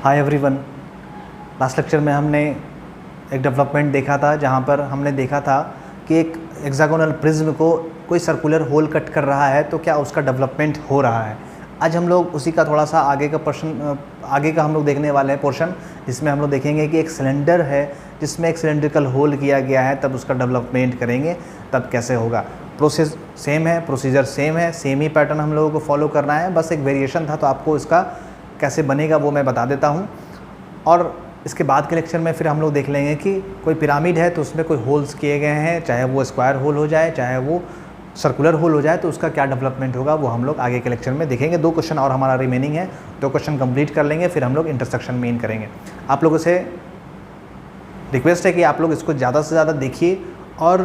Hi everyone. Last lecture में हमने एक डेवलपमेंट देखा था जहाँ पर हमने देखा था कि एक हेक्सागोनल प्रिज्म को कोई सर्कुलर होल कट कर रहा है तो क्या उसका डेवलपमेंट हो रहा है। आज हम लोग उसी का थोड़ा सा आगे का हम लोग देखने वाले हैं पोर्शन, जिसमें हम लोग देखेंगे कि एक सिलेंडर है जिसमें एक सिलेंड्रिकल होल किया गया है, तब उसका डेवलपमेंट करेंगे तब कैसे होगा। प्रोसेस सेम है, प्रोसीजर सेम है, सेम ही पैटर्न हम लोगों को फॉलो करना है, बस एक वेरिएशन था। तो आपको इसका कैसे बनेगा वो मैं बता देता हूँ। और इसके बाद के लेक्चर में फिर हम लोग देख लेंगे कि कोई पिरामिड है तो उसमें कोई होल्स किए गए हैं, चाहे वो स्क्वायर होल हो जाए चाहे वो सर्कुलर होल हो जाए, तो उसका क्या डेवलपमेंट होगा वो हम लोग आगे के लेक्चर में देखेंगे। 2 क्वेश्चन और हमारा रिमेनिंग है, 2 क्वेश्चन कंप्लीट कर लेंगे, फिर हम लोग इंटरसेक्शन मेन करेंगे। आप लोगों से रिक्वेस्ट है कि आप लोग इसको ज़्यादा से ज़्यादा देखिए और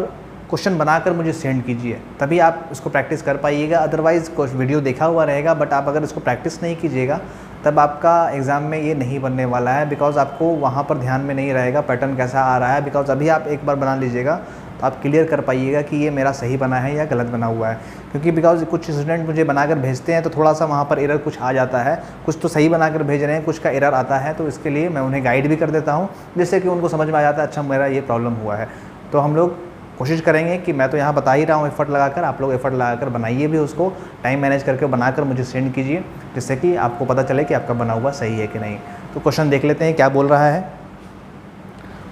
क्वेश्चन बनाकर मुझे सेंड कीजिए, तभी आप इसको प्रैक्टिस कर पाइएगा। अदरवाइज़ कुछ वीडियो देखा हुआ रहेगा बट आप अगर इसको प्रैक्टिस नहीं कीजिएगा तब आपका एग्ज़ाम में ये नहीं बनने वाला है, बिकॉज़ आपको वहाँ पर ध्यान में नहीं रहेगा पैटर्न कैसा आ रहा है। बिकॉज़ अभी आप एक बार बना लीजिएगा तो आप क्लियर कर पाइएगा कि ये मेरा सही बना है या गलत बना हुआ है। क्योंकि बिकॉज़ कुछ स्टूडेंट मुझे बनाकर भेजते हैं तो थोड़ा सा वहाँ पर एरर कुछ आ जाता है, कुछ तो सही बनाकर भेज रहे हैं, कुछ का एरर आता है, तो इसके लिए मैं उन्हें गाइड भी कर देता हूँ जिससे कि उनको समझ में आ जाता है अच्छा मेरा ये प्रॉब्लम हुआ है। तो हम लोग कोशिश करेंगे कि मैं तो यहाँ बता ही रहा हूँ एफ़र्ट लगाकर, आप लोग एफ़र्ट लगाकर बनाइए भी, उसको टाइम मैनेज करके बनाकर मुझे सेंड कीजिए, जिससे कि आपको पता चले कि आपका बना हुआ सही है कि नहीं। तो क्वेश्चन देख लेते हैं क्या बोल रहा है।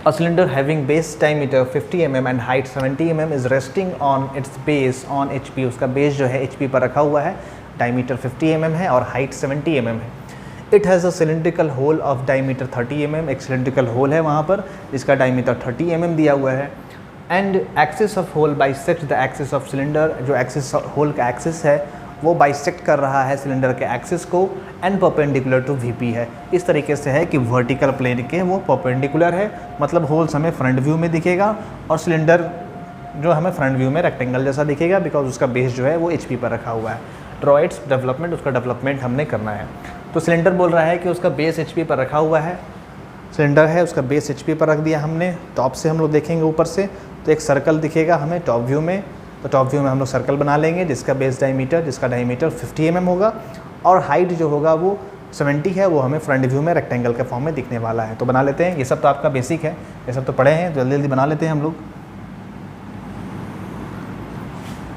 A cylinder having base diameter 50 mm and height 70 mm is resting on it's base on HP। उसका बेस जो है HP पर रखा हुआ है, डायमीटर 50 mm है और हाइट 70 mm है। It has a cylindrical whole of diameter 30 mm। एक सिलेंड्रिकल होल है वहाँ पर जिसका डायमीटर 30 mm दिया हुआ है। And axis of hole bisect the axis of cylinder. जो एक्सिस होल का एक्सिस है वो बाइसेक्ट कर रहा है सिलेंडर के एक्सिस को, एंड परपेंडिकुलर टू VP है। इस तरीके से है कि वर्टिकल प्लेन के वो परपेंडिकुलर है, मतलब होल्स हमें फ्रंट व्यू में दिखेगा और सिलेंडर जो हमें फ्रंट व्यू में रेक्टेंगल जैसा दिखेगा, बिकॉज उसका बेस जो है वो HP पर रखा हुआ है। ड्रॉ इट्स डेवलपमेंट, उसका डेवलपमेंट हमने करना है। तो सिलेंडर बोल रहा है कि उसका बेस HP पर रखा हुआ है, सिलेंडर है उसका बेस HP पर रख दिया हमने। टॉप से हम लोग देखेंगे ऊपर से तो एक सर्कल दिखेगा हमें टॉप व्यू में, तो टॉप व्यू में हम लोग सर्कल बना लेंगे जिसका बेस डायमीटर, जिसका डायमीटर 50 mm होगा और हाइट जो होगा वो 70 है, वो हमें फ्रंट व्यू में रेक्टेंगल के फॉर्म में दिखने वाला है। तो बना लेते हैं, ये सब तो आपका बेसिक है, ये सब तो पढ़े हैं, जल्दी जल्दी बना लेते हैं हम लोग।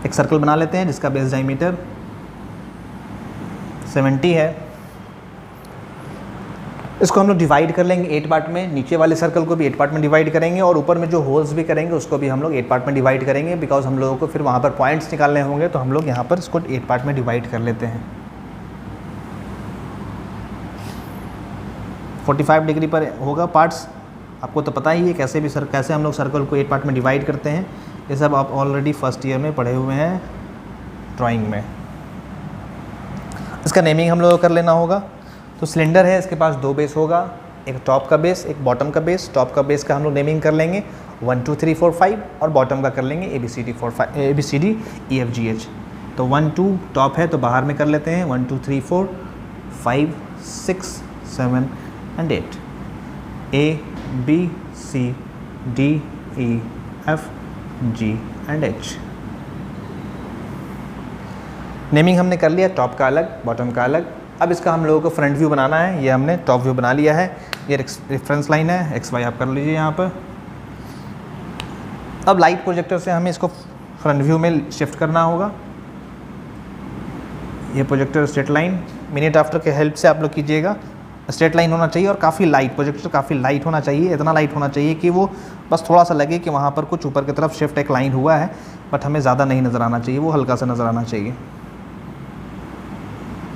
एक सर्कल बना लेते हैं जिसका बेस डायमीटर 70 है। इसको हम लोग डिवाइड कर लेंगे 8 पार्ट में, नीचे वाले सर्कल को भी 8 पार्ट में डिवाइड करेंगे और ऊपर में जो होल्स भी करेंगे उसको भी हम लोग 8 पार्ट में डिवाइड करेंगे, बिकॉज हम लोगों को फिर वहाँ पर पॉइंट्स निकालने होंगे, तो हम लोग यहाँ पर इसको 8 पार्ट में डिवाइड कर लेते हैं। 45 डिग्री पर होगा पार्ट्स, आपको तो पता ही है कैसे हम लोग सर्कल को 8 पार्ट में डिवाइड करते हैं। ये सब आप ऑलरेडी फर्स्ट ईयर में पढ़े हुए हैं ड्राइंग में। इसका नेमिंग हम लोगों को कर लेना होगा। तो सिलेंडर है, इसके पास 2 बेस होगा, एक टॉप का बेस एक बॉटम का बेस। टॉप का बेस का हम लोग नेमिंग कर लेंगे 1 2 3 4 5 और बॉटम का कर लेंगे ABCD EFGH। तो 1 2 टॉप है तो बाहर में कर लेते हैं 1 2 3 4 5 6 7 and 8 ABCDEFG and H। Naming हमने कर लिया, टॉप का अलग बॉटम का अलग। अब इसका हम लोगों को फ्रंट व्यू बनाना है, ये हमने टॉप व्यू बना लिया है, ये रेफरेंस लाइन है, XY आप कर लीजिए यहाँ पर। अब लाइट प्रोजेक्टर से हमें इसको फ्रंट व्यू में शिफ्ट करना होगा। ये projector straight line minute after के हेल्प से आप लोग कीजिएगा। स्ट्रेट लाइन होना चाहिए और काफ़ी लाइट, प्रोजेक्टर काफ़ी लाइट होना चाहिए, इतना लाइट होना चाहिए कि वो बस थोड़ा सा लगे कि वहाँ पर कुछ ऊपर की तरफ शिफ्ट एक लाइन हुआ है, बट हमें ज़्यादा नहीं नज़र आना चाहिए, वो हल्का सा नज़र आना चाहिए।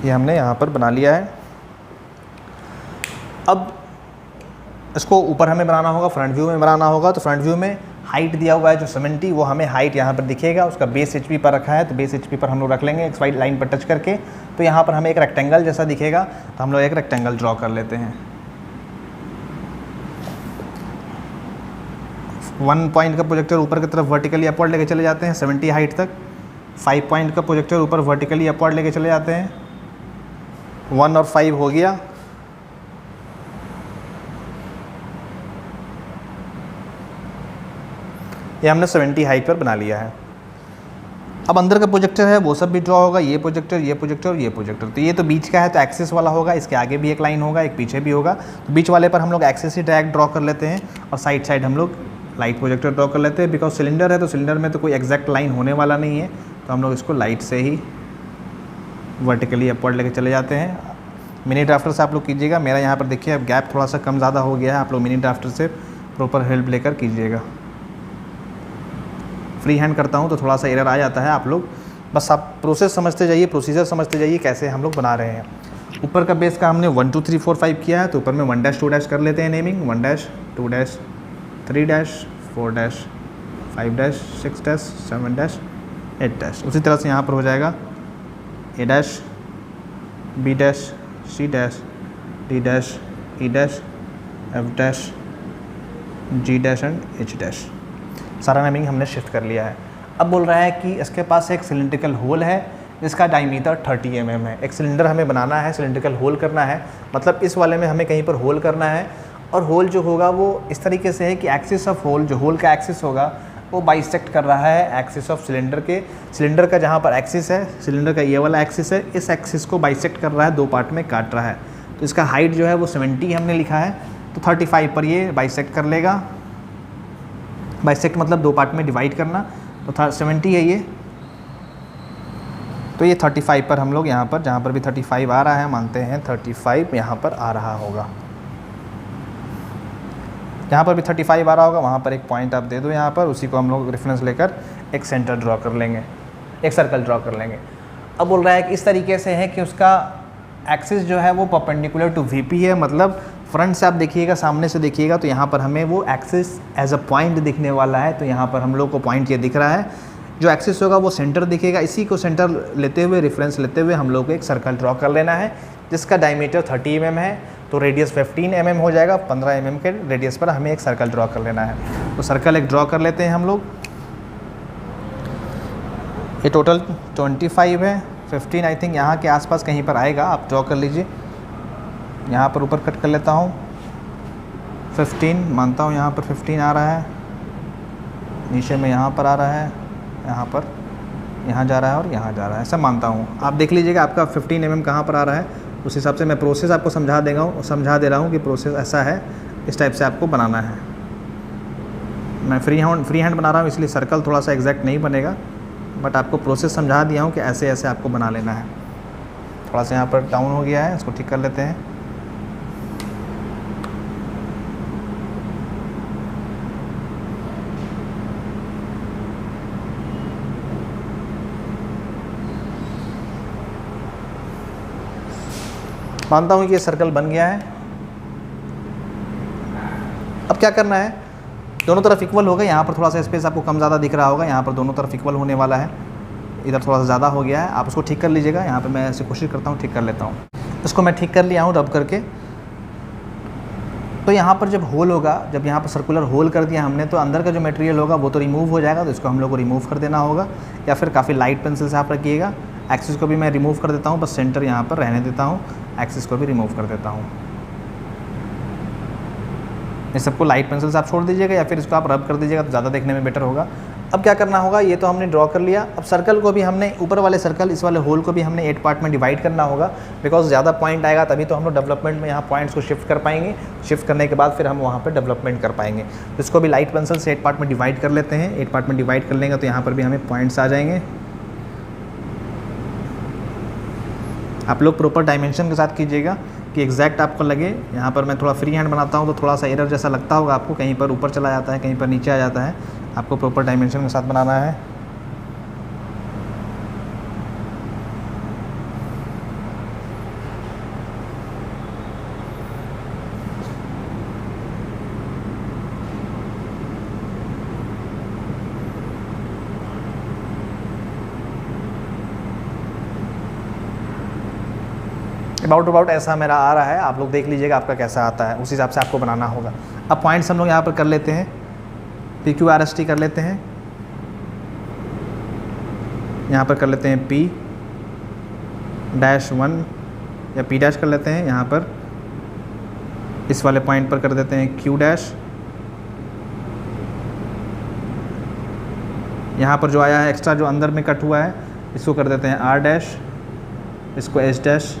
ये हमने यहाँ पर बना लिया है। अब इसको ऊपर हमें बनाना होगा, फ्रंट व्यू में बनाना होगा। तो फ्रंट व्यू में हाइट दिया हुआ है जो 70, वो हमें हाइट यहाँ पर दिखेगा, उसका बेस HP पर रखा है, तो बेस HP पर हम लोग रख लेंगे XY लाइन पर टच करके। तो यहाँ पर हमें एक रेक्टेंगल जैसा दिखेगा, तो हम लोग एक रेक्टेंगल ड्रॉ कर लेते हैं। 1 पॉइंट का प्रोजेक्टर ऊपर की तरफ वर्टिकली अपवर्ड लेके चले जाते हैं 70 हाइट तक। 5 पॉइंट का प्रोजेक्टर ऊपर वर्टिकली अपवर्ड लेके चले जाते हैं। 1 और 5 हो गया। ये हमने 70 हाइट पर बना लिया है। अब अंदर का प्रोजेक्टर है वो सब भी ड्रॉ होगा, ये प्रोजेक्टर, ये प्रोजेक्टर और ये प्रोजेक्टर। तो ये तो बीच का है तो एक्सिस वाला होगा, इसके आगे भी एक लाइन होगा, एक पीछे भी होगा। तो बीच वाले पर हम लोग एक्सिस ही डायरेक्ट ड्रॉ कर लेते हैं और साइड साइड हम लोग लाइट प्रोजेक्टर ड्रॉ कर लेते हैं। बिकॉज सिलेंडर है तो सिलेंडर में तो कोई एग्जैक्ट लाइन होने वाला नहीं है, तो हम लोग इसको लाइट से ही वर्टिकली अपवर्ड लेके चले जाते हैं। मिनी ड्राफ्टर से आप लोग कीजिएगा, मेरा यहाँ पर देखिए अब गैप थोड़ा सा कम ज़्यादा हो गया है, आप लोग मिनी ड्राफ्टर से प्रॉपर हेल्प लेकर कीजिएगा। फ्री हैंड करता हूँ तो थोड़ा सा एरर आ जाता है, आप लोग बस आप प्रोसेस समझते जाइए, प्रोसीजर समझते जाइए कैसे हम लोग बना रहे हैं। ऊपर का बेस का हमने 1 2 3 4 5 किया है, तो ऊपर में 1 डैश 2 डैश कर लेते हैं naming, 1 dash 2 dash 3 dash 4 dash 5 dash 6 dash 7 dash 8 dash. उसी तरह से यहाँ पर हो जाएगा A dash B dash C dash D dash E dash F dash G dash and H dash. सारा नेमिंग हमने शिफ्ट कर लिया है। अब बोल रहा है कि इसके पास एक सिलिंड्रिकल होल है जिसका डायमीटर 30 mm है। एक सिलेंडर हमें बनाना है, सिलिंड्रिकल होल करना है, मतलब इस वाले में हमें कहीं पर होल करना है। और होल जो होगा वो इस तरीके से है कि एक्सिस ऑफ होल, जो होल का एक्सिस होगा वो बाइसेक्ट कर रहा है एक्सिस ऑफ सिलेंडर के। सिलेंडर का जहाँ पर एक्सिस है, सिलेंडर का ये वाला एक्सिस है, इस एक्सिस को बाइसेक्ट कर रहा है, 2 पार्ट में काट रहा है। तो इसका हाइट जो है वो 70 हमने लिखा है, तो 35 पर ये बाइसेक्ट कर लेगा। बाइसेक्ट मतलब 2 पार्ट में डिवाइड करना, तो 70 है ये, तो ये 35 पर हम लोग यहाँ पर, जहाँ पर भी 35 आ रहा है, मानते हैं 35 यहाँ पर आ रहा होगा। जहाँ पर भी 35 आ रहा होगा वहाँ पर एक पॉइंट आप दे दो यहाँ पर, उसी को हम लोग रेफरेंस लेकर एक सेंटर ड्रॉ कर लेंगे, एक सर्कल ड्रॉ कर लेंगे। अब बोल रहा है कि इस तरीके से है कि उसका एक्सिस जो है वो परपेंडिकुलर टू वीपी है, मतलब फ्रंट से आप देखिएगा, सामने से देखिएगा तो यहाँ पर हमें वो एक्सिस एज अ पॉइंट दिखने वाला है। तो यहाँ पर हम लोग को पॉइंट ये दिख रहा है, जो एक्सिस होगा वो सेंटर दिखेगा। इसी को सेंटर लेते हुए, रेफरेंस लेते हुए हम लोग को एक सर्कल ड्रॉ कर लेना है जिसका डायमीटर 30 mm है, तो रेडियस 15 mm हो जाएगा। 15 mm के रेडियस पर हमें एक सर्कल ड्रॉ कर लेना है। तो सर्कल एक ड्रॉ कर लेते हैं हम लोग। ये टोटल 25 है, 15 आई थिंक यहाँ के आसपास कहीं पर आएगा, आप ड्रॉ कर लीजिए। यहाँ पर ऊपर कट कर लेता हूँ, 15 मानता हूँ, यहाँ पर 15 आ रहा है, नीचे में यहाँ पर आ रहा है, यहाँ पर, यहाँ जा रहा है और यहाँ जा रहा है, ऐसा मानता हूँ। आप देख लीजिएगा आपका 15 mm कहाँ पर आ रहा है, उस हिसाब से मैं प्रोसेस आपको समझा दे रहा हूँ कि प्रोसेस ऐसा है, इस टाइप से आपको बनाना है। मैं फ्री हैंड बना रहा हूँ इसलिए सर्कल थोड़ा सा एग्जैक्ट नहीं बनेगा, बट आपको प्रोसेस समझा दिया हूँ कि ऐसे ऐसे आपको बना लेना है। थोड़ा सा यहाँ पर डाउन हो गया है, इसको ठीक कर लेते हैं। मानता हूँ कि ये सर्कल बन गया है। अब क्या करना है, दोनों तरफ इक्वल हो गए। यहाँ पर थोड़ा सा स्पेस आपको कम ज़्यादा दिख रहा होगा, यहाँ पर दोनों तरफ इक्वल होने वाला है, इधर थोड़ा सा ज़्यादा हो गया है, आप उसको ठीक कर लीजिएगा। यहाँ पर मैं ऐसे कोशिश करता हूँ, ठीक कर लेता हूँ। इसको मैं ठीक कर लिया हूँ रब करके। तो यहाँ पर जब होल होगा, जब यहाँ पर सर्कुलर होल कर दिया हमने, तो अंदर का जो मटेरियल होगा वो तो रिमूव हो जाएगा, तो इसको हम लोग को रिमूव कर देना होगा, या फिर काफ़ी लाइट पेंसिल से आप रखिएगा। एक्सिस को भी मैं रिमूव कर देता हूँ, बस सेंटर यहाँ पर रहने देता हूँ, एक्सिस को भी रिमूव कर देता हूँ। इस सबको लाइट पेंसिल से आप छोड़ दीजिएगा, या फिर इसको आप रब कर दीजिएगा तो ज़्यादा देखने में बेटर होगा। अब क्या करना होगा, ये तो हमने ड्रॉ कर लिया। अब सर्कल को भी हमने, ऊपर वाले सर्कल, इस वाले होल को भी हमने 8 पार्ट में डिवाइड करना होगा, बिकॉज ज़्यादा पॉइंट आएगा तभी तो हम लोग डेवलपमेंट में यहाँ पॉइंट्स को शिफ्ट कर पाएंगे। शिफ्ट करने के बाद फिर हम वहाँ पर डेवलपमेंट कर पाएंगे। तो इसको भी लाइट पेंसिल से 8 पार्ट में डिवाइड कर लेते हैं। 8 पार्ट में डिवाइड कर लेंगे तो यहाँ पर भी हमें पॉइंट्स आ जाएंगे। आप लोग प्रॉपर डायमेंशन के साथ कीजिएगा कि एग्जैक्ट आपको लगे। यहाँ पर मैं थोड़ा फ्री हैंड बनाता हूँ तो थोड़ा सा एरर जैसा लगता होगा आपको, कहीं पर ऊपर चला जाता है, कहीं पर नीचे आ जाता है। आपको प्रॉपर डायमेंशन के साथ बनाना है। अबाउट ऐसा मेरा आ रहा है, आप लोग देख लीजिएगा आपका कैसा आता है, उस हिसाब से आपको बनाना होगा। अब पॉइंट्स हम लोग यहाँ पर कर लेते हैं, PQRST कर लेते हैं। यहाँ पर कर लेते हैं P-1 या P' कर लेते हैं। यहाँ पर इस वाले पॉइंट पर कर देते हैं Q'। यहाँ पर जो आया है एक्स्ट्रा जो अंदर में कट हुआ है इसको कर देते हैं आर डैश, इसको एच डैश,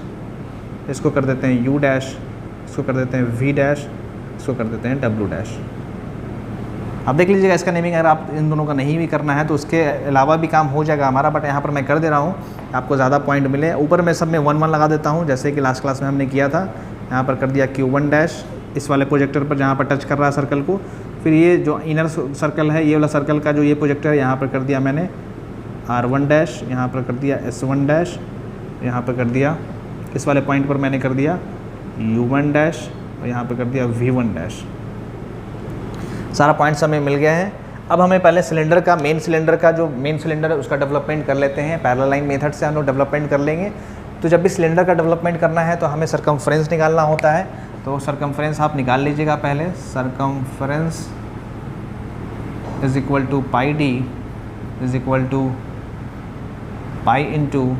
इसको कर देते हैं यू डैश, इसको कर देते हैं वी डैश, इसको कर देते हैं डब्ल्यू डैश। अब देख लीजिएगा इसका नेमिंग अगर आप इन दोनों का नहीं भी करना है तो उसके अलावा भी काम हो जाएगा हमारा, बट यहाँ पर मैं कर दे रहा हूँ आपको ज़्यादा पॉइंट मिले। ऊपर में सब में 1 1 लगा देता हूँ जैसे कि लास्ट क्लास में हमने किया था। यहाँ पर कर दिया Q1 डैश इस वाले प्रोजेक्टर पर जहाँ पर टच कर रहा है सर्कल को। फिर ये जो इनर सर्कल है ये वाला सर्कल का जो ये प्रोजेक्टर है यहाँ पर कर दिया मैंने R1 डैश, यहाँ पर कर दिया S1 डैश, यहाँ पर कर दिया इस वाले पॉइंट पर मैंने कर दिया U1 डैश और यहाँ पर कर दिया V1 डैश। सारा पॉइंट्स हमें मिल गया है। अब हमें पहले सिलेंडर का मेन सिलेंडर है उसका डेवलपमेंट कर लेते हैं। पैरेलल लाइन मेथड से हम लोग डेवलपमेंट कर लेंगे। तो जब भी सिलेंडर का डेवलपमेंट करना है तो हमें सरकमफ्रेंस निकालना होता है। तो सरकमफ्रेंस आप निकाल लीजिएगा पहले। Circumference is equal to pi D is equal to pi into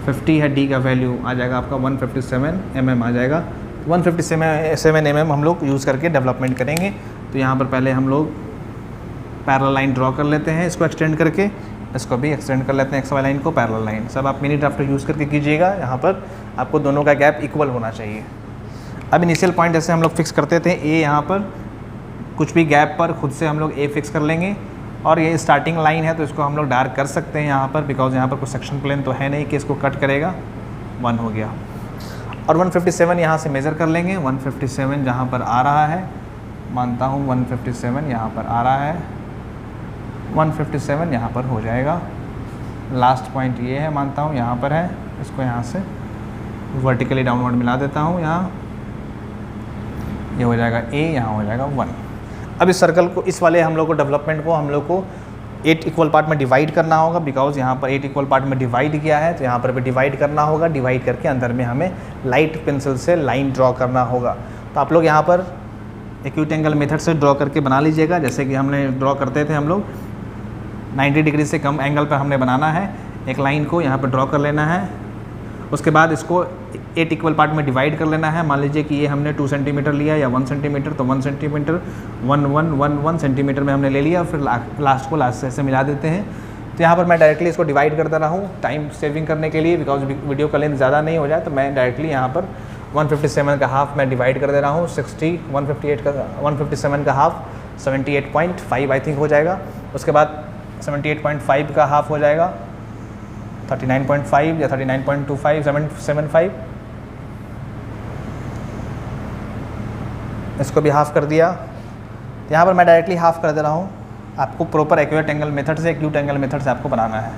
50 है डी का वैल्यू आ जाएगा आपका 157 mm आ जाएगा। 157 mm हम लोग यूज़ करके डेवलपमेंट करेंगे। तो यहाँ पर पहले हम लोग पैरेलल लाइन ड्रॉ कर लेते हैं, इसको एक्सटेंड करके, इसको भी एक्सटेंड कर लेते हैं एक्स वाई लाइन को पैरेलल लाइन। सब आप मिनी ड्राफ्टर यूज़ करके कीजिएगा। यहाँ पर आपको दोनों का गैप इक्वल होना चाहिए। अब इनिशियल पॉइंट जैसे हम लोग फिक्स करते थे ए, यहाँ पर कुछ भी गैप पर खुद से हम लोग ए फिक्स कर लेंगे। और ये स्टार्टिंग लाइन है तो इसको हम लोग डार्क कर सकते हैं यहाँ पर, बिकॉज यहाँ पर कोई सेक्शन प्लेन तो है नहीं कि इसको कट करेगा। 1 हो गया। और 157 यहाँ से मेज़र कर लेंगे। 157 जहाँ पर आ रहा है, मानता हूँ 157 यहाँ पर आ रहा है, 157 यहाँ पर हो जाएगा। लास्ट पॉइंट ये है, मानता हूँ यहाँ पर है, इसको यहाँ से वर्टिकली डाउनवर्ड मिला देता हूँ। यहाँ ये हो जाएगा ए, यहाँ हो जाएगा 1। अब इस सर्कल को, इस वाले हम लोग को डेवलपमेंट को हम लोग को 8 इक्वल पार्ट में डिवाइड करना होगा, बिकॉज यहाँ पर 8 इक्वल पार्ट में डिवाइड किया है तो यहाँ पर भी डिवाइड करना होगा। डिवाइड करके अंदर में हमें लाइट पेंसिल से लाइन ड्रॉ करना होगा। तो आप लोग यहाँ पर एक्यूट एंगल मेथड से ड्रॉ करके बना लीजिएगा, जैसे कि हमने ड्रॉ करते थे हम लोग। 90 डिग्री से कम एंगल पर हमने बनाना है। एक लाइन को यहाँ पर ड्रॉ कर लेना है, उसके बाद इसको 8 इक्वल पार्ट में डिवाइड कर लेना है। मान लीजिए कि ये हमने 2 सेंटीमीटर लिया या 1 सेंटीमीटर, तो 1 सेंटीमीटर 1 सेंटीमीटर में हमने ले लिया। फिर लास्ट को लास्ट से ऐसे मिला देते हैं। तो यहाँ पर मैं डायरेक्टली इसको डिवाइड कर दे रहा हूँ टाइम सेविंग करने के लिए, बिकॉज वीडियो का लेंथ ज़्यादा नहीं हो जाए। तो मैं डायरेक्टली यहाँ पर 157 का हाफ मैं डिवाइड कर दे रहा हूँ। 157 का हाफ 78.5 आई थिंक हो जाएगा। उसके बाद 78.5 का हाफ हो जाएगा 39.5 या 39.25 775। इसको भी हाफ कर दिया। यहाँ पर मैं डायरेक्टली हाफ कर दे रहा हूँ। आपको प्रॉपर एक्यूरेट एंगल मेथड से, एक्यूट एंगल मेथड से आपको बनाना है।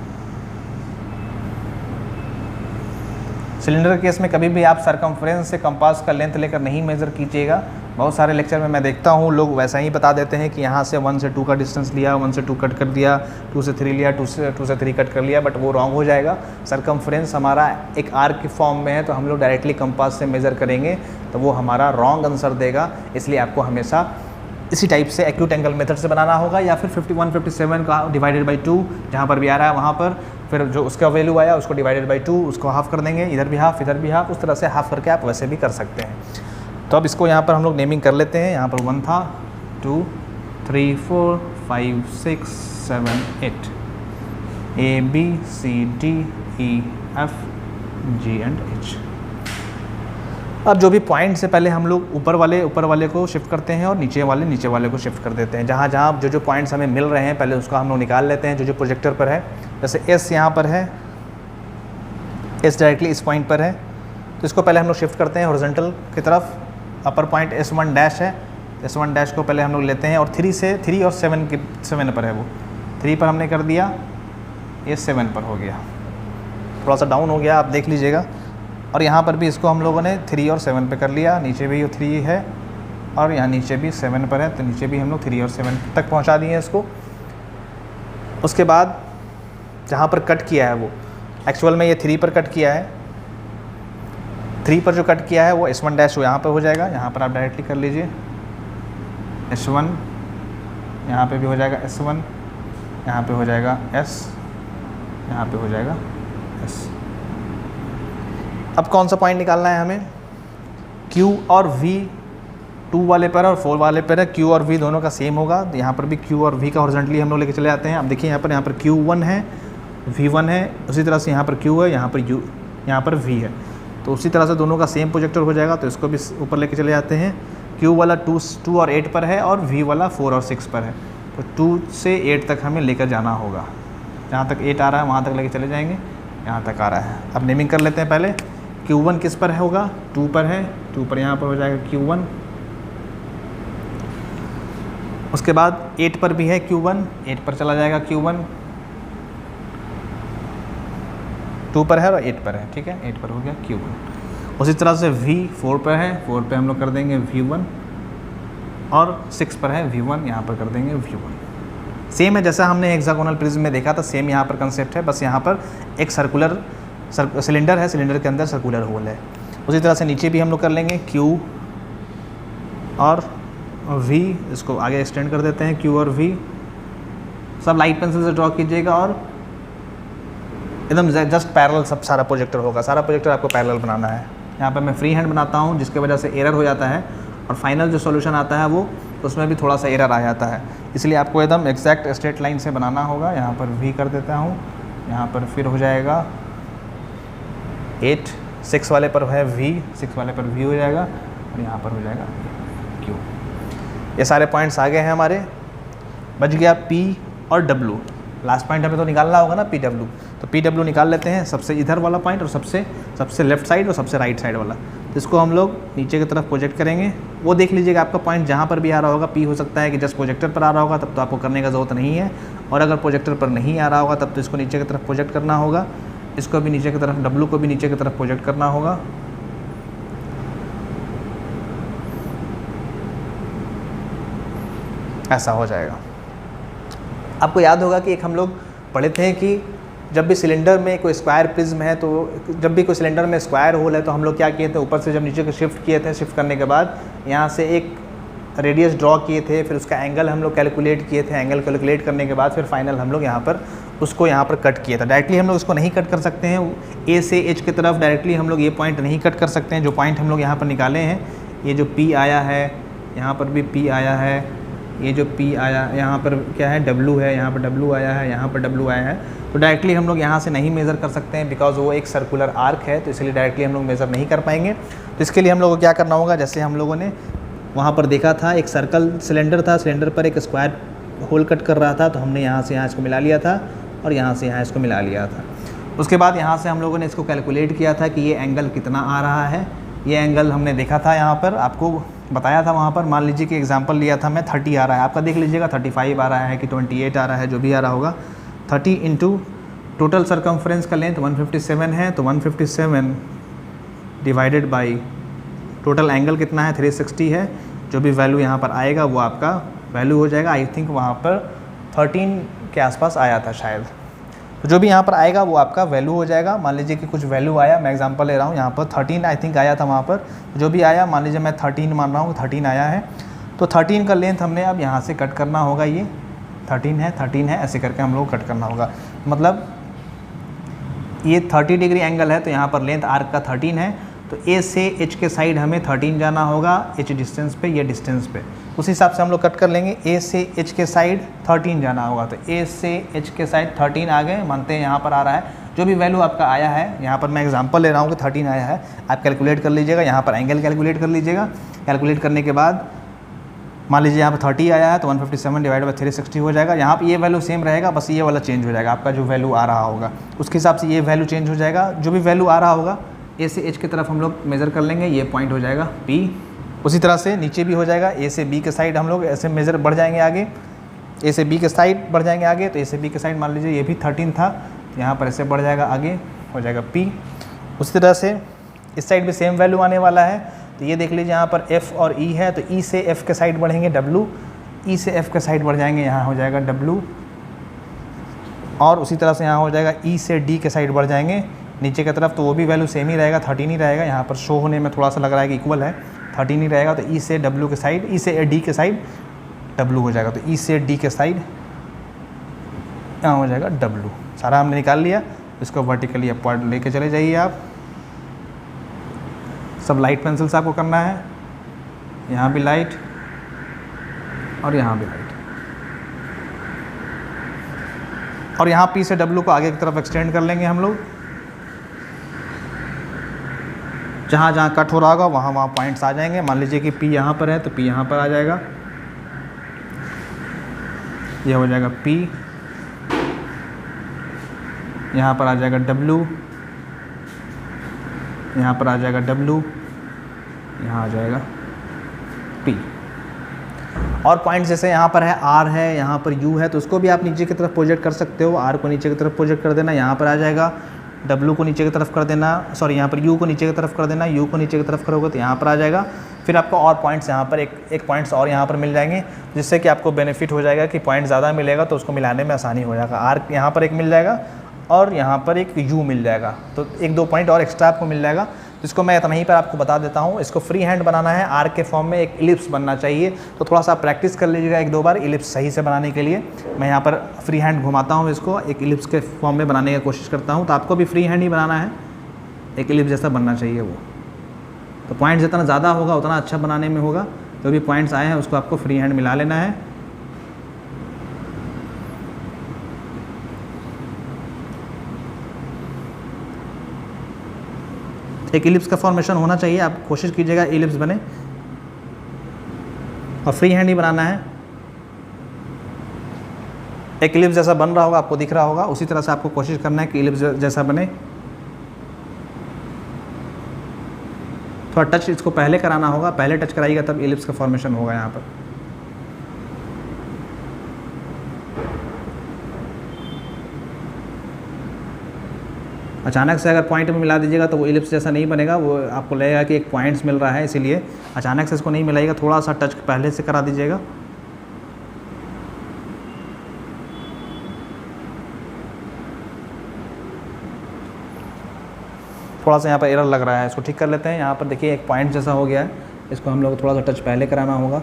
सिलेंडर के केस में कभी भी आप सरकमफ्रेंस से कंपास का लेंथ लेकर नहीं मेज़र कीजिएगा। बहुत सारे लेक्चर में मैं देखता हूँ लोग वैसा ही बता देते हैं कि यहाँ से 1 से 2 का डिस्टेंस लिया, 1 से 2 कट कर दिया, 2 से 3 लिया, 2 से 3 कट कर लिया, बट वो रॉन्ग हो जाएगा। सरकमफ्रेंस हमारा एक आर्क की फॉर्म में है तो हम लोग डायरेक्टली कंपास से मेज़र करेंगे तो वो हमारा रॉन्ग आंसर देगा। इसलिए आपको हमेशा इसी टाइप से एक्यूट एंगल मेथड से बनाना होगा, या फिर 157 का डिवाइडेड बाई 2 जहाँ पर भी आ रहा है वहाँ पर फिर जो उसका वैल्यू आया उसको डिवाइडेड बाई 2 उसको हाफ कर देंगे। इधर भी हाफ, इधर भी हाफ, उस तरह से हाफ करके आप वैसे भी कर सकते हैं। तो अब इसको यहाँ पर हम लोग नेमिंग कर लेते हैं। यहाँ पर 1 था, 2, 3, 4, 5, 6, 7, 8 A B C D E F G and H। अब जो भी पॉइंट से पहले हम लोग ऊपर वाले को शिफ्ट करते हैं और नीचे वाले को शिफ्ट कर देते हैं। जहाँ जो पॉइंट्स हमें मिल रहे हैं पहले उसका हम लोग निकाल लेते हैं जो प्रोजेक्टर पर है। जैसे S यहाँ पर है, S डायरेक्टली इस पॉइंट पर है तो इसको पहले हम लोग शिफ्ट करते हैं हॉरिजॉन्टल की तरफ। अपर पॉइंट S1 डैश है, S1 डैश को पहले हम लोग लेते हैं और 3 और 7 पर है वो। 3 पर हमने कर दिया, ये 7 पर हो गया, थोड़ा सा डाउन हो गया, आप देख लीजिएगा। और यहाँ पर भी इसको हम लोगों ने 3 और 7 पे कर लिया। नीचे भी 3 है और यहाँ नीचे भी 7 पर है तो नीचे भी हम लोग 3 और 7 तक पहुँचा दिए इसको। उसके बाद जहाँ पर कट किया है वो एक्चुअल में ये 3 पर कट किया है। 3 पर जो कट किया है वो S1 डैश यहाँ पर हो जाएगा। यहाँ पर आप डायरेक्टली कर लीजिए S1, यहाँ पे भी हो जाएगा S1, यहाँ पे हो जाएगा S, यहाँ पे हो जाएगा S। अब कौन सा पॉइंट निकालना है हमें? Q और V 2 वाले पर और 4 वाले पर है, Q और V दोनों का सेम होगा। तो यहाँ पर भी Q और V का हॉरिजॉन्टली हम लोग लेके चले जाते हैं। अब देखिए यहाँ पर Q1 है, V1 है, उसी तरह से यहाँ पर Q है, यहाँ पर V है। तो उसी तरह से दोनों का सेम प्रोजेक्टर हो जाएगा, तो इसको भी ऊपर लेके चले जाते हैं। Q वाला 2 और 8 पर है और V वाला 4 और 6 पर है। तो 2 से 8 तक हमें लेकर जाना होगा। जहाँ तक 8 आ रहा है वहाँ तक लेके चले जाएंगे, यहाँ तक आ रहा है। अब नेमिंग कर लेते हैं पहले। Q1 किस पर होगा? 2 पर है, 2 पर यहाँ पर हो जाएगा Q1। उसके बाद 8 पर भी है Q1, 8 पर चला जाएगा Q1। 2 पर है और 8 पर है, ठीक है, 8 पर हो गया Q1। उसी तरह से V 4 पर है, 4 पे हम लोग कर देंगे V1 और 6 पर है V1, यहाँ पर कर देंगे V1। सेम है जैसा हमने हेक्सागोनल प्रिज्म में देखा था, सेम यहाँ पर कंसेप्ट है, बस यहाँ पर एक सिलेंडर है, सिलेंडर के अंदर सर्कुलर होल है। उसी तरह से नीचे भी हम लोग कर लेंगे Q और V, इसको आगे एक्सटेंड कर देते हैं Q और V। सब लाइट पेंसिल से ड्रॉ कीजिएगा और एकदम जस्ट पैरेलल सब सारा प्रोजेक्टर होगा। सारा प्रोजेक्टर आपको पैरेलल बनाना है। यहाँ पर मैं फ्री हैंड बनाता हूँ जिसकी वजह से एरर हो जाता है और फाइनल जो सॉल्यूशन आता है वो उसमें भी थोड़ा सा एरर आ जाता है, इसलिए आपको एकदम एग्जैक्ट स्ट्रेट लाइन से बनाना होगा। यहाँ पर V कर देता हूँ, यहाँ पर फिर हो जाएगा 8, 6 वाले पर है V, 6 वाले पर V हो जाएगा और यहाँ पर हो जाएगा Q। ये सारे पॉइंट्स आ गए हैं हमारे। बच गया P और W। लास्ट पॉइंट हमें तो निकालना होगा ना PW, तो PW निकाल लेते हैं। सबसे इधर वाला पॉइंट और सबसे लेफ्ट साइड और सबसे राइट साइड वाला। तो इसको हम लोग नीचे की तरफ प्रोजेक्ट करेंगे। वो देख लीजिएगा आपका पॉइंट जहाँ पर भी आ रहा होगा, P हो सकता है कि जस्ट प्रोजेक्टर पर आ रहा होगा, तब तो आपको करने का ज़रूरत नहीं है। और अगर प्रोजेक्टर पर नहीं आ रहा होगा तब तो इसको नीचे की तरफ प्रोजेक्ट करना होगा। इसको भी नीचे की तरफ, W को भी नीचे की तरफ प्रोजेक्ट करना होगा। ऐसा हो जाएगा। आपको याद होगा कि एक हम लोग पढ़े थे कि जब भी सिलेंडर में कोई स्क्वायर प्रिज्म है, तो जब भी कोई सिलेंडर में स्क्वायर होल है तो हम लोग क्या किए थे, ऊपर से जब नीचे को शिफ्ट किए थे, शिफ्ट करने के बाद यहाँ से एक रेडियस ड्रॉ किए थे, फिर उसका एंगल हम लोग कैलकुलेट किए थे। एंगल कैलकुलेट करने के बाद फिर फाइनल हम लोग यहाँ पर उसको यहाँ पर कट किया था। डायरेक्टली हम लोग इसको नहीं कट कर सकते हैं, ए से एच की तरफ डायरेक्टली हम लोग ये पॉइंट नहीं कट कर सकते हैं। जो पॉइंट हम लोग यहाँ पर निकाले हैं, ये जो P आया है, यहाँ पर भी P आया है, ये जो P आया, यहाँ पर क्या है W है, यहाँ पर W आया है, यहाँ पर W आया है। तो डायरेक्टली हम लोग यहाँ से नहीं मेज़र कर सकते हैं, बिकॉज वो एक सर्कुलर आर्क है, तो इसलिए डायरेक्टली हम लोग मेज़र नहीं कर पाएंगे। तो इसके लिए हम लोगों को क्या करना होगा, जैसे हम लोगों ने वहाँ पर देखा था, एक सर्कल सिलेंडर था, सिलेंडर पर एक स्क्वायर होल कट कर रहा था, तो हमने यहाँ से यहाँ इसको मिला लिया था और यहाँ से यहाँ इसको मिला लिया था। उसके बाद यहाँ से हम लोगों ने इसको कैलकुलेट किया था कि ये एंगल कितना आ रहा है। ये एंगल हमने देखा था, यहाँ पर आपको बताया था। वहाँ पर मान लीजिए कि एग्जांपल लिया था मैं, 30 आ रहा है, आपका देख लीजिएगा 35 आ रहा है कि 28 आ रहा है, जो भी आ रहा होगा। 30 इंटू टोटल सरकमफ्रेंस का लेंथ 157 है, तो 157 डिवाइडेड बाई टोटल एंगल कितना है, 360 है। जो भी वैल्यू यहाँ पर आएगा वो आपका वैल्यू हो जाएगा। आई थिंक वहाँ पर 13 के आसपास आया था शायद। तो जो भी यहाँ पर आएगा वो आपका वैल्यू हो जाएगा। मान लीजिए कि कुछ वैल्यू आया, मैं एग्जांपल ले रहा हूँ, यहाँ पर 13 आई थिंक आया था वहाँ पर। जो भी आया, मान लीजिए मैं 13 मान रहा हूँ, 13 आया है, तो 13 का लेंथ हमने अब यहाँ से कट करना होगा। ये 13 है, ऐसे करके हम लोग कट करना होगा। मतलब ये 30 डिग्री एंगल है, तो यहाँ पर लेंथ आर्क का 13 है, तो ए से एच के साइड हमें 13 जाना होगा, एच डिस्टेंस पे, ये डिस्टेंस पे। उस हिसाब से हम लोग कट कर लेंगे। ए से एच के साइड 13 जाना होगा, तो ए से एच के साइड 13 आ गए, मानते हैं यहाँ पर आ रहा है। जो भी वैल्यू आपका आया है, यहाँ पर मैं एग्जांपल ले रहा हूँ कि 13 आया है, आप कैलकुलेट कर लीजिएगा। यहाँ पर एंगल कैलकुलेट कर लीजिएगा। कैलकुलेट करने के बाद मान लीजिए यहाँ पर 30 आया है, तो 157 डिवाइड बाई 360 हो जाएगा। यहाँ पर ये वैल्यू सेम रहेगा, बस ये वाला चेंज हो जाएगा। आपका जो वैल्यू आ रहा होगा उसके हिसाब से ये वैल्यू चेंज हो जाएगा। जो भी वैल्यू आ रहा होगा ए से एच की तरफ हम लोग मेज़र कर लेंगे, ये पॉइंट हो जाएगा P। उसी तरह से नीचे भी हो जाएगा, ए से बी के साइड हम लोग ऐसे मेज़र बढ़ जाएंगे आगे, ए से बी के साइड बढ़ जाएंगे आगे। तो ए से बी के साइड मान लीजिए ये भी 13 था, तो यहाँ पर ऐसे बढ़ जाएगा आगे, हो जाएगा P। उसी तरह से इस साइड भी सेम वैल्यू आने वाला है, तो ये देख लीजिए यहाँ पर F और E है, तो E से F के साइड बढ़ेंगे W, E से F के साइड बढ़ जाएंगे, यहाँ हो जाएगा W। और उसी तरह से यहाँ हो जाएगा E से D के साइड बढ़ जाएंगे नीचे की तरफ, तो वो भी वैल्यू सेम ही रहेगा, 13 ही रहेगा। यहाँ पर शो होने में थोड़ा सा लग रहा है कि इक्वल है, 13 ही रहेगा। तो E से W के साइड, E से D के साइड W हो जाएगा, तो E से D के साइड यहाँ हो जाएगा W। सारा हमने निकाल लिया। इसको वर्टिकली अपवर्ड लेके चले जाइए आप। सब लाइट पेंसिल से आपको करना है। यहाँ भी लाइट और यहाँ भी लाइट, और यहाँ P से W को आगे की तरफ एक्सटेंड कर लेंगे हम लोग। जहाँ जहाँ कट हो रहा होगा वहाँ वहाँ पॉइंट्स आ जाएंगे। मान लीजिए कि P यहाँ पर है तो P यहाँ पर आ जाएगा, ये हो जाएगा P, यहाँ पर आ जाएगा W, यहाँ पर आ जाएगा W, यहाँ आ जाएगा P। और पॉइंट जैसे यहाँ पर है R है, यहाँ पर U है, तो उसको भी आप नीचे की तरफ प्रोजेक्ट कर सकते हो। R को नीचे की तरफ प्रोजेक्ट कर देना, यहाँ पर आ जाएगा। W को नीचे की तरफ कर देना, सॉरी यहाँ पर U को नीचे की तरफ कर देना, U को नीचे की तरफ करोगे तो यहाँ पर आ जाएगा। फिर आपको और पॉइंट्स यहाँ पर एक पॉइंट्स और यहाँ पर मिल जाएंगे, जिससे कि आपको बेनिफिट हो जाएगा कि पॉइंट ज़्यादा मिलेगा तो उसको मिलाने में आसानी हो जाएगा। R यहाँ पर एक मिल जाएगा और यहाँ पर एक U मिल जाएगा, तो एक दो पॉइंट और एक्स्ट्रा आपको मिल जाएगा, जिसको मैं इतना ही पर आपको बता देता हूँ। इसको फ्री हैंड बनाना है, आर के फॉर्म में एक इलिप्स बनना चाहिए, तो थोड़ा सा प्रैक्टिस कर लीजिएगा एक दो बार इलिप्स सही से बनाने के लिए। मैं यहाँ पर फ्री हैंड घुमाता हूँ, इसको एक इलिप्स के फॉर्म में बनाने की कोशिश करता हूँ। तो आपको भी फ्री हैंड ही बनाना है, एक इलिप्स जैसा बनना चाहिए वो। तो पॉइंट जितना ज़्यादा होगा उतना अच्छा बनाने में होगा। जो भी पॉइंट्स आए हैं उसको आपको फ्री हैंड मिला लेना है। एक इलिप्स का फॉर्मेशन होना चाहिए, आप कोशिश कीजिएगा इलिप्स बने, और फ्री हैंड ही बनाना है। एक इलिप्स जैसा बन रहा होगा, आपको दिख रहा होगा, उसी तरह से आपको कोशिश करना है कि इलिप्स जैसा बने। थोड़ा टच इसको पहले कराना होगा, पहले टच कराइएगा तब इलिप्स का फॉर्मेशन होगा यहाँ पर। अचानक से अगर पॉइंट में मिला दीजिएगा तो वो इलिप्स जैसा नहीं बनेगा, वो आपको लगेगा कि एक पॉइंट्स मिल रहा है, इसीलिए अचानक से इसको नहीं मिलाइएगा, थोड़ा सा टच पहले से करा दीजिएगा। थोड़ा सा यहाँ पर एरर लग रहा है, इसको ठीक कर लेते हैं। यहाँ पर देखिए एक पॉइंट जैसा हो गया है, इसको हम लोग थोड़ा सा टच पहले कराना होगा।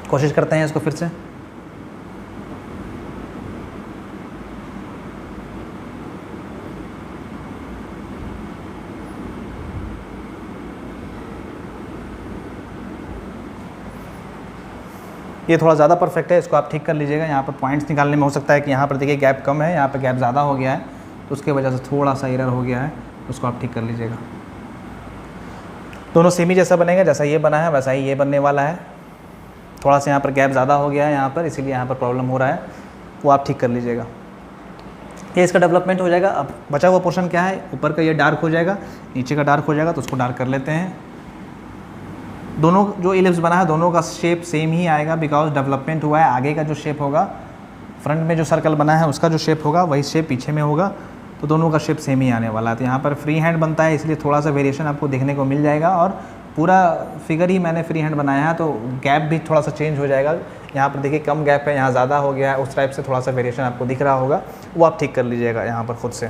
कोशिश करते हैं इसको फिर से। ये थोड़ा ज़्यादा परफेक्ट है, इसको आप ठीक कर लीजिएगा। यहाँ पर पॉइंट्स निकालने में हो सकता है कि यहाँ पर देखिए गैप कम है, यहाँ पर गैप ज़्यादा हो गया है, तो उसके वजह से थोड़ा सा एरर हो गया है, उसको आप ठीक कर लीजिएगा। दोनों सेमी जैसा बनेगा, जैसा ये बना है वैसा ही ये बनने वाला है। थोड़ा सा यहाँ पर गैप ज़्यादा हो गया है यहाँ पर, इसीलिए यहाँ पर प्रॉब्लम हो रहा है, वो आप ठीक कर लीजिएगा। ये इसका डेवलपमेंट हो जाएगा। अब बचा हुआ पोर्शन क्या है, ऊपर का ये डार्क हो जाएगा, नीचे का डार्क हो जाएगा, तो उसको डार्क कर लेते हैं। दोनों जो इलिप्स बना है दोनों का शेप सेम ही आएगा, बिकॉज डेवलपमेंट हुआ है। आगे का जो शेप होगा, फ्रंट में जो सर्कल बना है उसका जो शेप होगा वही शेप पीछे में होगा, तो दोनों का शेप सेम ही आने वाला है। तो यहाँ पर फ्री हैंड बनता है, इसलिए थोड़ा सा वेरिएशन आपको देखने को मिल जाएगा, और पूरा फिगर ही मैंने फ्री हैंड बनाया है, तो गैप भी थोड़ा सा चेंज हो जाएगा। यहाँ पर देखिए कम गैप है, यहाँ ज़्यादा हो गया है, उस टाइप से थोड़ा सा वेरिएशन आपको दिख रहा होगा, वो आप ठीक कर लीजिएगा यहाँ पर खुद से।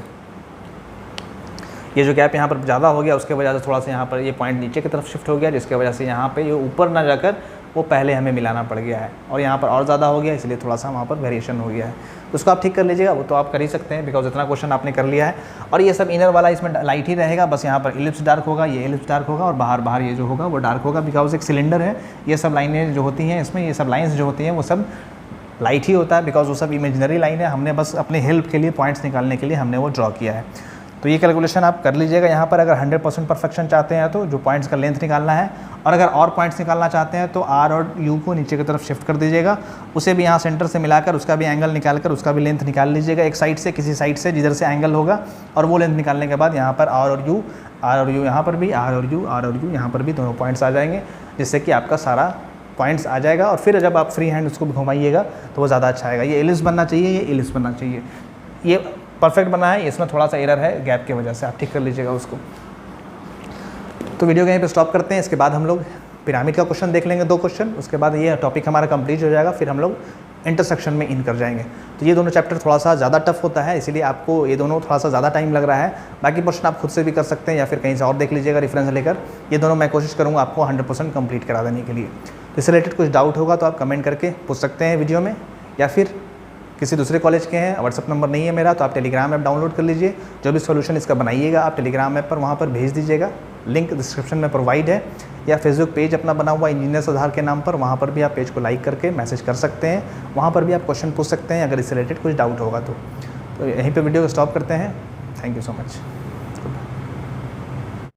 ये जो गैप यहाँ पर ज़्यादा हो गया उसके वजह से थोड़ा सा यहाँ पर ये पॉइंट नीचे की तरफ शिफ्ट हो गया, जिसके वजह से यहाँ पे ये ऊपर ना जाकर वो पहले हमें मिलाना पड़ गया है, और यहाँ पर और ज़्यादा हो गया, इसलिए थोड़ा सा वहाँ पर वेरिएशन हो गया है। तो उसको आप ठीक कर लीजिएगा, वो तो आप कर ही सकते हैं, बिकॉज इतना क्वेश्चन आपने कर लिया है। और ये सब इनर वाला इसमें लाइट ही रहेगा, बस यहाँ पर इलिप्स डार्क होगा, ये इलिप्स डार्क होगा, और बाहर ये जो होगा वो डार्क होगा, बिकॉज एक सिलेंडर है। ये सब लाइनें जो होती हैं इसमें, ये सब लाइन्स जो होती हैं वो सब लाइट ही होता है, बिकॉज वो सब इमेजिनरी लाइन है। हमने बस अपने हेल्प के लिए, पॉइंट्स निकालने के लिए हमने वो ड्रॉ किया है। तो ये कैलकुलेशन आप कर लीजिएगा यहाँ पर। अगर 100% परफेक्शन चाहते हैं तो जो पॉइंट्स का लेंथ निकालना है, और अगर और पॉइंट्स निकालना चाहते हैं तो आर और यू को नीचे की तरफ शिफ्ट कर दीजिएगा, उसे भी यहाँ सेंटर से मिलाकर उसका भी एंगल निकाल कर उसका भी लेंथ निकाल लीजिएगा, एक साइड से, किसी साइड से जिधर से एंगल होगा, और वो लेंथ निकालने के बाद यहाँ पर आर और यू यहाँ पर भी, आर और यू यहाँ पर भी दोनों पॉइंट्स आ जाएंगे, जिससे कि आपका सारा पॉइंट्स आ जाएगा। और फिर जब आप फ्री हैंड उसको घुमाइएगा तो वो ज़्यादा अच्छा आएगा। ये इलिप्स बनना चाहिए, ये इलिप्स बनना चाहिए, ये परफेक्ट बना है, इसमें थोड़ा सा एरर है गैप की वजह से, आप ठीक कर लीजिएगा उसको। तो वीडियो को यहीं पे स्टॉप करते हैं। इसके बाद हम लोग पिरामिड का क्वेश्चन देख लेंगे, 2 क्वेश्चन, उसके बाद ये टॉपिक हमारा कंप्लीट हो जाएगा, फिर हम लोग इंटरसेक्शन में इन कर जाएंगे। तो ये दोनों चैप्टर थोड़ा सा ज़्यादा टफ होता है, इसीलिए आपको ये दोनों थोड़ा सा ज़्यादा टाइम लग रहा है। बाकी पोर्शन आप खुद से भी कर सकते हैं या फिर कहीं से और देख लीजिएगा रेफरेंस लेकर। ये दोनों मैं कोशिश करूँगा आपको 100% कंप्लीट करा देने के लिए। तो इससे रिलेटेड कुछ डाउट होगा तो आप कमेंट करके पूछ सकते हैं वीडियो में, या फिर किसी दूसरे कॉलेज के हैं, व्हाट्सअप नंबर नहीं है मेरा, तो आप टेलीग्राम ऐप डाउनलोड कर लीजिए। जो भी सॉल्यूशन इसका बनाइएगा आप टेलीग्राम ऐप पर, वहाँ पर भेज दीजिएगा। लिंक डिस्क्रिप्शन में प्रोवाइड है, या फेसबुक पेज अपना बना हुआ इंजीनियर्स आधार के नाम पर, वहाँ पर भी आप पेज को लाइक करके मैसेज कर सकते हैं। वहाँ पर भी आप क्वेश्चन पूछ सकते हैं अगर इससे रिलेटेड कुछ डाउट होगा तो यहीं पे वीडियो को स्टॉप करते हैं। Thank you so much.